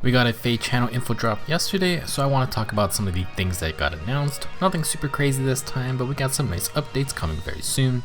We got a Feh Channel info drop yesterday, so I want to talk about some of the things that got announced. Nothing super crazy this time, but we got some nice updates coming very soon.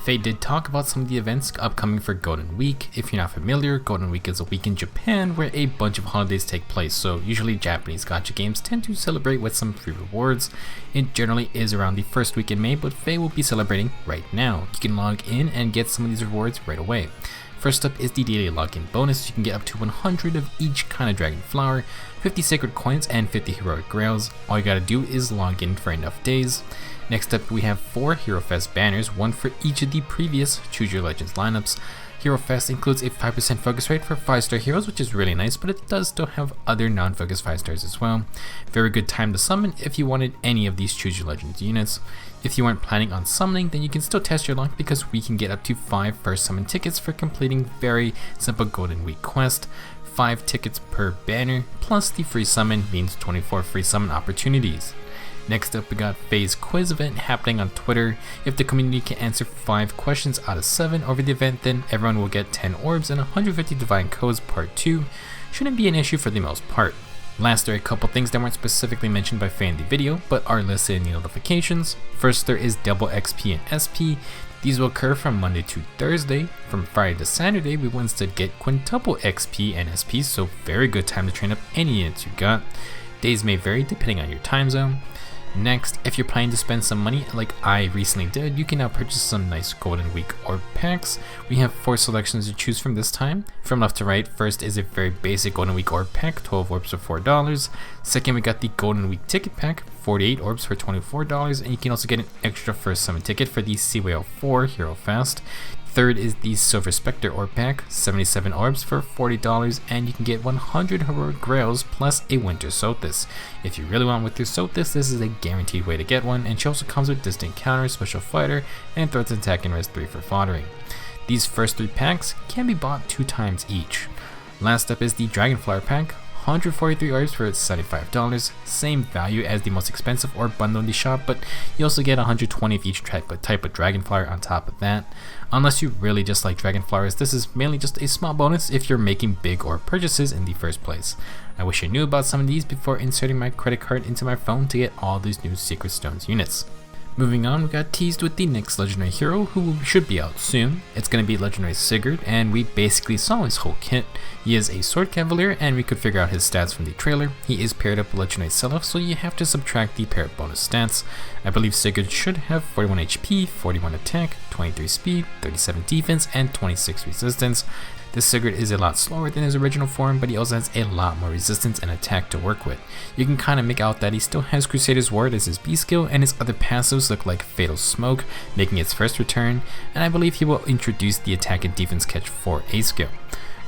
Feh did talk about some of the events upcoming for Golden Week. If you're not familiar, Golden Week is a week in Japan where a bunch of holidays take place, so usually Japanese gacha games tend to celebrate with some free rewards. It generally is around the first week in May, but Feh will be celebrating right now. You can log in and get some of these rewards right away. First up is the daily login bonus. You can get up to 100 of each kind of dragon flower, 50 sacred coins, and 50 heroic grails. All you gotta do is log in for enough days. Next up, we have 4 Hero Fest banners, one for each of the previous Choose Your Legends lineups. Hero Fest includes a 5% focus rate for 5-star heroes, which is really nice, but it does still have other non-focus 5-stars as well. Very good time to summon if you wanted any of these Choose Your Legends units. If you weren't planning on summoning, then you can still test your luck because we can get up to 5 first summon tickets for completing very simple Golden Week quest. 5 tickets per banner, plus the free summon means 24 free summon opportunities. Next up, we got Feh's quiz event happening on Twitter. If the community can answer 5 questions out of 7 over the event, then everyone will get 10 orbs and 150 divine codes part 2. Shouldn't be an issue for the most part. Last, there are a couple things that weren't specifically mentioned by Feh in the video, but are listed in the notifications. First, there is double XP and SP. These will occur from Monday to Thursday. From Friday to Saturday, we will instead get quintuple XP and SP, so very good time to train up any units you got. Days may vary depending on your time zone. Next, if you're planning to spend some money like I recently did, you can now purchase some nice Golden Week orb packs. We have 4 selections to choose from this time. From left to right, first is a very basic Golden Week orb pack, 12 orbs for $4. Second, we got the Golden Week ticket pack, 48 orbs for $24, and you can also get an extra first summon ticket for the CWL4 Hero Fest. Third is the Silver Spectre orb pack, 77 orbs for $40, and you can get 100 heroic grails plus a Winter Sothis. If you really want Winter Sothis, this is a guaranteed way to get one, and she also comes with Distant Counter, Special Fighter, and Threats Attack and Res 3 for foddering. These first 3 packs can be bought 2 times each. Last up is the Dragonflower pack, 143 orbs for $75, same value as the most expensive orb bundle in the shop, but you also get 120 of each type of Dragonflower on top of that. Unless you really just like Dragonflowers, this is mainly just a small bonus if you're making big orb purchases in the first place. I wish I knew about some of these before inserting my credit card into my phone to get all these new Secret Stones units. Moving on, we got teased with the next legendary hero who should be out soon. It's going to be legendary Sigurd, and we basically saw his whole kit. He is a sword cavalier, and we could figure out his stats from the trailer. He is paired up with legendary Self, so you have to subtract the paired bonus stats. I believe Sigurd should have 41 HP, 41 attack, 23 speed, 37 defense, and 26 resistance. This Sigurd is a lot slower than his original form, but he also has a lot more resistance and attack to work with. You can kind of make out that he still has Crusader's Ward as his B skill, and his other passives look like Fatal Smoke, making its first return, and I believe he will introduce the attack and defense catch for A skill.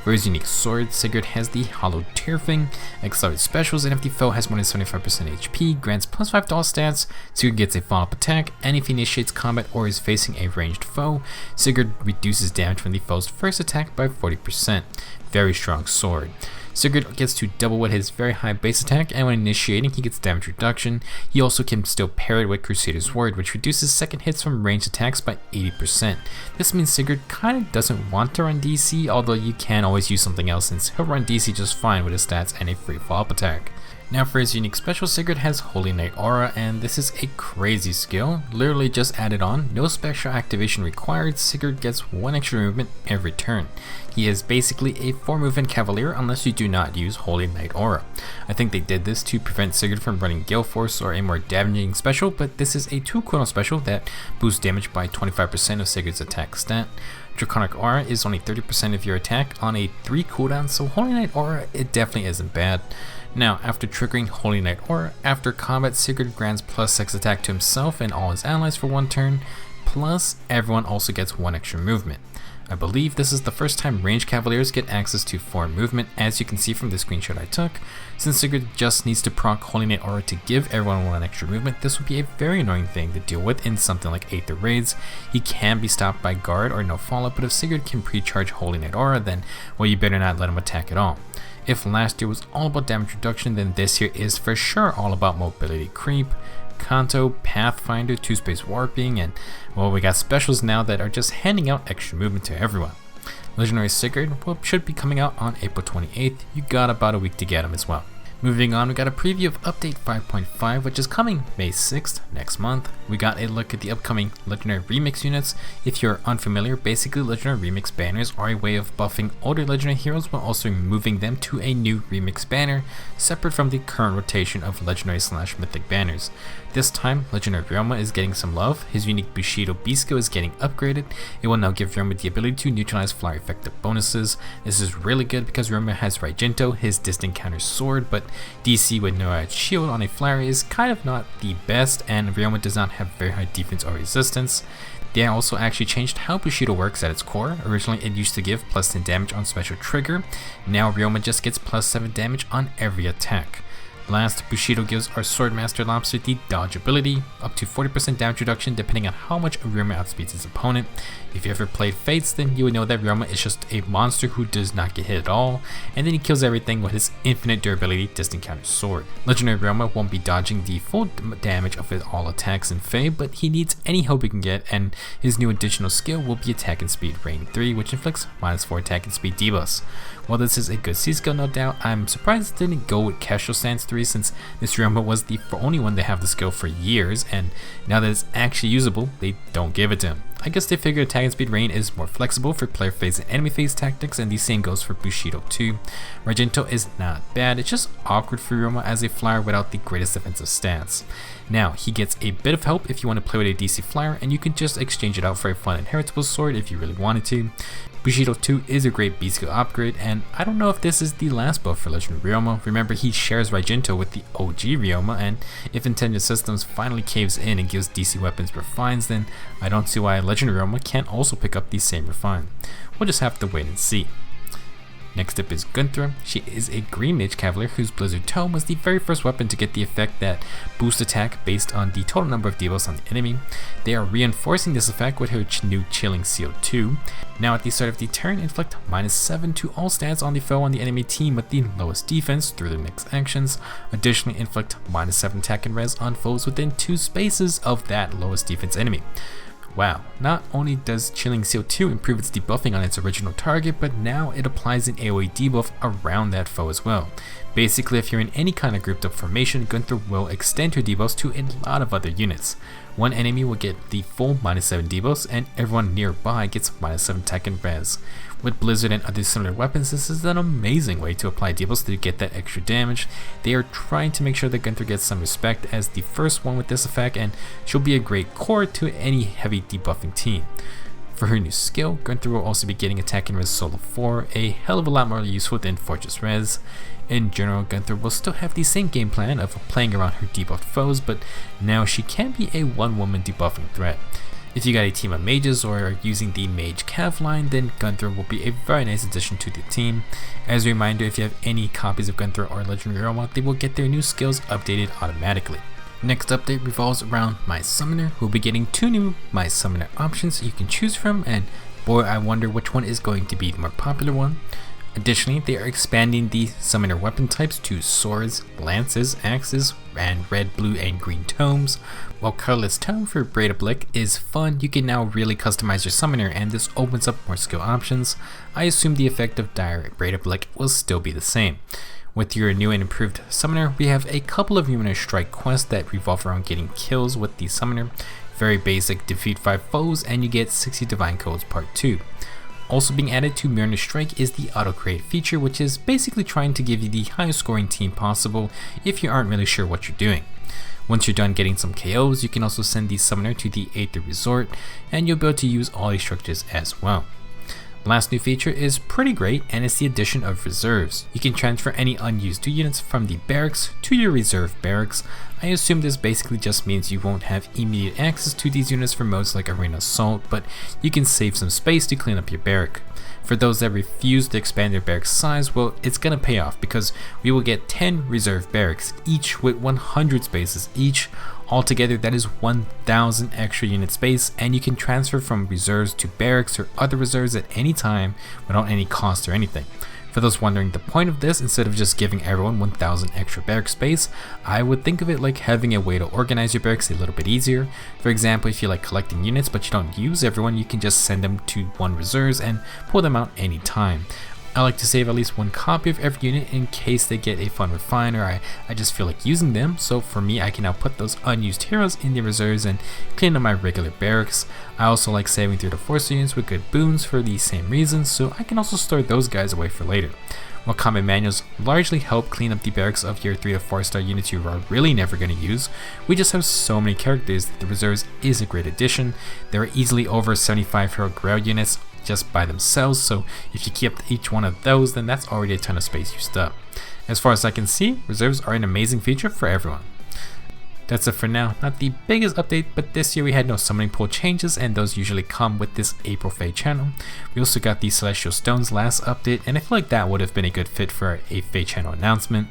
For his unique sword, Sigurd has the Hollow Tearfing, accelerated specials, and if the foe has more than 75% HP, grants plus 5 to all stats, Sigurd gets a follow-up attack, and if he initiates combat or is facing a ranged foe, Sigurd reduces damage from the foe's first attack by 40%. Very strong sword. Sigurd gets to double with his very high base attack, and when initiating he gets damage reduction. He also can still pair it with Crusader's Ward, which reduces second hits from ranged attacks by 80%. This means Sigurd kinda doesn't want to run DC, although you can always use something else since he'll run DC just fine with his stats and a free follow-up attack. Now for his unique special, Sigurd has Holy Knight Aura, and this is a crazy skill, literally just added on, no special activation required. Sigurd gets 1 extra movement every turn. He is basically a 4 movement cavalier unless you do not use Holy Knight Aura. I think they did this to prevent Sigurd from running Gale Force or a more damaging special, but this is a 2 cooldown special that boosts damage by 25% of Sigurd's attack stat. Draconic Aura is only 30% of your attack on a 3 cooldown, so Holy Knight Aura, it definitely isn't bad. Now, after triggering Holy Knight Aura, after combat, Sigurd grants plus 6 attack to himself and all his allies for 1 turn, plus everyone also gets 1 extra movement. I believe this is the first time ranged cavaliers get access to 4 movement, as you can see from the screenshot I took. Since Sigurd just needs to proc Holy Knight Aura to give everyone 1 extra movement, this would be a very annoying thing to deal with in something like Aether Raids. He can be stopped by guard or no follow-up, but if Sigurd can pre-charge Holy Knight Aura, then well, you better not let him attack at all. If last year was all about damage reduction, then this year is for sure all about mobility creep, Kanto, Pathfinder, 2-space warping, and well, we got specials now that are just handing out extra movement to everyone. Legendary Sigurd should be coming out on April 28th. You got about a week to get him as well. Moving on, we got a preview of Update 5.5, which is coming May 6th, next month. We got a look at the upcoming Legendary Remix units. If you're unfamiliar, basically Legendary Remix banners are a way of buffing older Legendary heroes while also moving them to a new Remix banner, separate from the current rotation of Legendary / Mythic banners. This time, Legendary Ryoma is getting some love. His unique Bushido beast skill is getting upgraded. It will now give Ryoma the ability to neutralize flyer effective bonuses. This is really good because Ryoma has Raijinto, his distant counter sword, but DC with no shield on a flyer is kind of not the best, and Ryoma does not have very high defense or resistance. They also actually changed how Bushido works at its core. Originally it used to give plus 10 damage on special trigger. Now Ryoma just gets plus 7 damage on every attack. Last, Bushido gives our Swordmaster Lobster the dodge ability, up to 40% damage reduction depending on how much Ryoma outspeeds his opponent. If you ever played Fates, then you would know that Ryoma is just a monster who does not get hit at all, and then he kills everything with his infinite durability distant counter sword. Legendary Ryoma won't be dodging the full damage of all attacks in Feh, but he needs any help he can get, and his new additional skill will be Attack and Speed Rain 3, which inflicts -4 attack and speed debuffs. While this is a good C skill, no doubt, I'm surprised it didn't go with Casual Stance 3, since this Ryoma was the only one to have the skill for years, and now that it's actually usable, they don't give it to him. I guess they figured Attack and Speed Rain is more flexible for player phase and enemy phase tactics, and the same goes for Bushido too. Raijinto is not bad, it's just awkward for Ryoma as a flyer without the greatest defensive stats. Now, he gets a bit of help if you want to play with a DC flyer, and you can just exchange it out for a fun inheritable sword if you really wanted to. Bushido 2 is a great B skill upgrade, and I don't know if this is the last buff for Legendary Ryoma. Remember, he shares Raijinto with the OG Ryoma, and if Intelligent Systems finally caves in and gives DC weapons refines, then I don't see why Legendary Ryoma can't also pick up the same refine. We'll just have to wait and see. Next up is Gunnthra. She is a green mage cavalier whose Blizzard Tome was the very first weapon to get the effect that boosts attack based on the total number of debuffs on the enemy. They are reinforcing this effect with her new Chilling Seal 2. Now at the start of the turn, inflict -7 to all stats on the foe on the enemy team with the lowest defense through their next actions. Additionally, inflict -7 attack and res on foes within 2 spaces of that lowest defense enemy. Wow, not only does Chilling Seal 2 improve its debuffing on its original target, but now it applies an AoE debuff around that foe as well. Basically, if you're in any kind of grouped up formation, Gunnthra will extend her debuffs to a lot of other units. One enemy will get the full -7 debuffs, and everyone nearby gets -7 attack and res. With Blizzard and other similar weapons, this is an amazing way to apply debuffs to get that extra damage. They are trying to make sure that Gunnthra gets some respect as the first one with this effect, and she'll be a great core to any heavy debuffing team. For her new skill, Gunnthra will also be getting attack and res solo 4, a hell of a lot more useful than Fortress res. In general, Gunnthra will still have the same game plan of playing around her debuffed foes, but now she can be a one-woman debuffing threat. If you got a team of mages or are using the mage cav line, then Gunnthra will be a very nice addition to the team. As a reminder, if you have any copies of Gunnthra or Legendary Ryoma, they will get their new skills updated automatically. Next update revolves around My Summoner, who will be getting 2 new My Summoner options you can choose from, and boy, I wonder which one is going to be the more popular one. Additionally, they are expanding the summoner weapon types to swords, lances, axes, and red, blue, and green tomes. While colorless tome for Braid Blick is fun, you can now really customize your summoner, and this opens up more skill options. I assume the effect of Dire Braid Blick will still be the same. With your new and improved summoner, we have a couple of Human Strike quests that revolve around getting kills with the summoner. Very basic, defeat 5 foes and you get 60 Divine Codes Part 2. Also being added to Myrna Strike is the auto-create feature, which is basically trying to give you the highest scoring team possible if you aren't really sure what you're doing. Once you're done getting some KOs, you can also send the summoner to the Aether Resort, and you'll be able to use all these structures as well. Last new feature is pretty great, and it's the addition of reserves. You can transfer any unused units from the barracks to your reserve barracks. I assume this basically just means you won't have immediate access to these units for modes like Arena Assault, but you can save some space to clean up your barrack. For those that refuse to expand their barracks size, well, it's gonna pay off because we will get 10 reserve barracks, each with 100 spaces each. Altogether, that is 1,000 extra unit space, and you can transfer from reserves to barracks or other reserves at any time without any cost or anything. For those wondering the point of this, instead of just giving everyone 1000 extra barrack space, I would think of it like having a way to organize your barracks a little bit easier. For example, if you like collecting units but you don't use everyone, you can just send them to one reserves and pull them out anytime. I like to save at least one copy of every unit in case they get a fun refine, or I just feel like using them. So for me, I can now put those unused heroes in the reserves and clean up my regular barracks. I also like saving 3 to 4 units with good boons for the same reasons, so I can also store those guys away for later. While combat manuals largely help clean up the barracks of your 3 to 4 star units you are really never going to use, we just have so many characters that the reserves is a great addition. There are easily over 75 hero grail units just by themselves, so if you keep each one of those, then that's already a ton of space used up. As far as I can see, reserves are an amazing feature for everyone. That's it for now. Not the biggest update, but this year we had no summoning pool changes, and those usually come with this April Feh Channel. We also got the Celestial Stones last update, and I feel like that would have been a good fit for a Feh Channel announcement.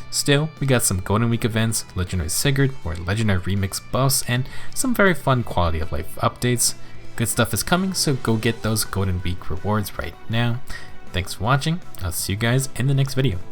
Still, we got some Golden Week events, Legendary Sigurd, more Legendary Remix buffs, and some very fun quality of life updates. Good stuff is coming, so go get those Golden Week rewards right now. Thanks for watching. I'll see you guys in the next video.